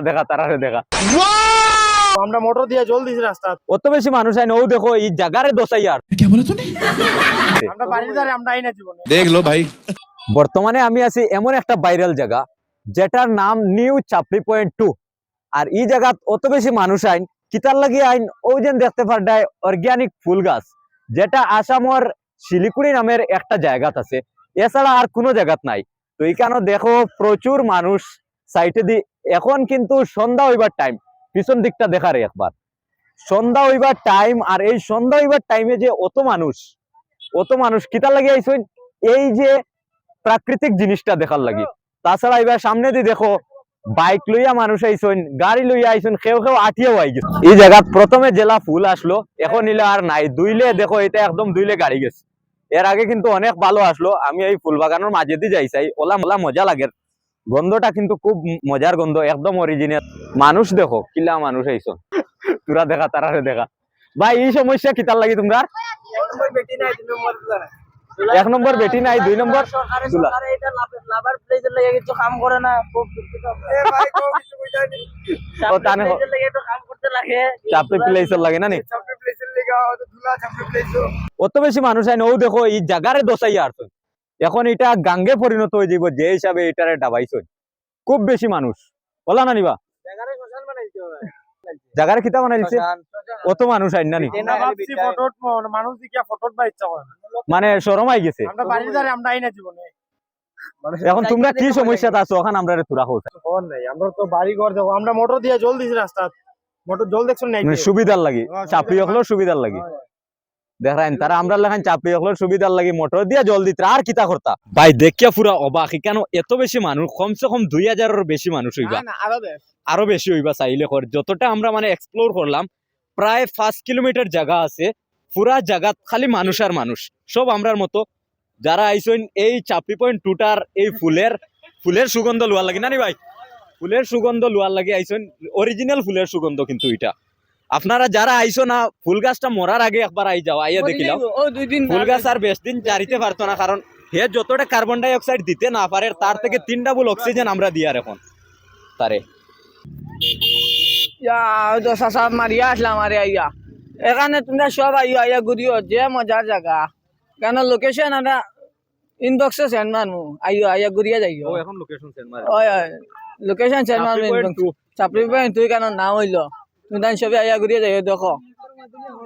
দেখা তারারে দেখা আমরা মোটর দিয়ে জল দিছি রাস্তা অত বেশি মানুষ আইন ও দেখো এই জায়গারে দোসাই আর আমরা বাড়ির ধারে আমরা আইনা জীবনে देख लो भाई। বর্তমানে আমি আছি এমন একটা ভাইরাল জায়গা যেটার নাম নিউ চাপড়ি পয়েন্ট 2 আর এই জায়গা অত বেশি মানুষ আইন কিতার লাগি আইন ওই যে দেখতে পারডায় অর্গানিক ফুল গাছ যেটা আসামর শিলিগুড়ি নামের একটা জায়গাত আছে এছাড়া আর কোনো জায়গাত নাই তো এইখানে দেখো প্রচুর মানুষ সাইটে দি এখন কিন্তু সন্ধ্যা হইবার টাইম পিছন দিকটা দেখারে একবার সন্ধ্যা হইবার টাইম আর এই সন্ধ্যা হইবার টাইমে যে অত মানুষ কিতার লাগি আইছেন এই যে প্রাকৃতিক জিনিসটা দেখার লাগি তাছাড়া এবার সামনে দিয়ে দেখো বাইক লইয়া মানুষ আইছেন গাড়ি লইয়া আইছেন কেউ আঠিয়াও আই গেছে এই জায়গাত প্রথমে জেলা ফুল আসলো এখন নিলে আর নাই দুইলে দেখো এটা একদম দুইলে গাড়ি গেছে এর আগে কিন্তু অনেক ভালো আসলো আমি এই ফুল বাগানের মাঝে দিয়ে যাইছাই ওলা মোলা মজা লাগে গন্ধটা কিন্তু খুব মজার গন্ধ একদম অরিজিনাল মানুষ দেখো কিলা মানুষ আইছো তোরা দেখা তারারে দেখা ভাই এই সমস্যা কিতার লাগি তোমরা এক নম্বর বেটি নাই দুই নম্বর চুলা ও তানে চাপড়ি প্লেসের লাগে না নি অত বেশি মানুষ আইন ও দেখো এই জায়গারে দোসাই আর এখন এটা গাঙ্গে পরিণত হয়ে যাব যে হিসাবে এটারে ডাবাইছে খুব বেশি মানুষ বলা না নিবা জায়গারে খিতা বানাইছে অত মানুষ আইন না নি মানুষ দিকে ফটো বা ইচ্ছা করে না মানে শরম আই গেছে আমরা বাড়ির ধারে আমরা আইনা জীবনে এখন তোমরা কি সমস্যাতে আছো ওখানে আমরা তুরা হোক ফোন নাই আমরা তো বাড়ি ঘর দেখো আমরা মোটর দিয়ে জল দিছি রাস্তা মোটর জল দেখছ নাই সুবিধার লাগি চাপড়ি হলো সুবিধার লাগি দেখাইন তারা আমরা লেখান চাপড়ি হলো সুবিধার লাগি মোটর দিয়া জল দিতে আর কিতা করতা ভাই দেখিয়া পুরা অবাক কেন এত বেশি মানুষ কমসে কম 2000 বেশি মানুষ হইবা আরো বেশি হইবা চাইলে কর যতটা আমরা মানে এক্সপ্লোর করলাম প্রায় 5 কিলোমিটার জায়গা আছে পুরা জায়গা খালি মানুষ আর মানুষ সব আমরার মতো যারা আইসেন এই চাপড়ি পয়েন্ট 2টার এই ফুলের সুগন্ধ লোয়ার লাগে না নি ভাই ফুলের সুগন্ধ লোয়ার লাগে আইসেন অরিজিনাল ফুলের সুগন্ধ কিন্তু এটা আপনারা যারা আইসো না ফুল গাছটা মরার আগে একবার আই যাও আইয়া দেখিলাম ফুল গাছ আর বেশ দিন জারিতে পারতো না কারণ হে যতটা কার্বন ডাই অক্সাইড দিতে না পারে তার থেকে 3 ডাবল অক্সিজেন আমরা দিই আর এখন তারে মারিয়া আসলাম আরে আইয়া এখানে তোমরা সব আইয়া আইয়া ঘুরিও যে মজার জায়গা কেন লোকেশন আমরা ইনবক্সে সেন্ড মারমু আইয়া আইয়া ঘুরিয়া যাইও এখন লোকেশন সেন্ড মারে ওই লোকেশন সেন্ড মারমু চাপড়ি পয়েন্ট তুই কেন নাম হইলো তুমি সবাই আইয়া ঘুরিয়া যাইও দেখো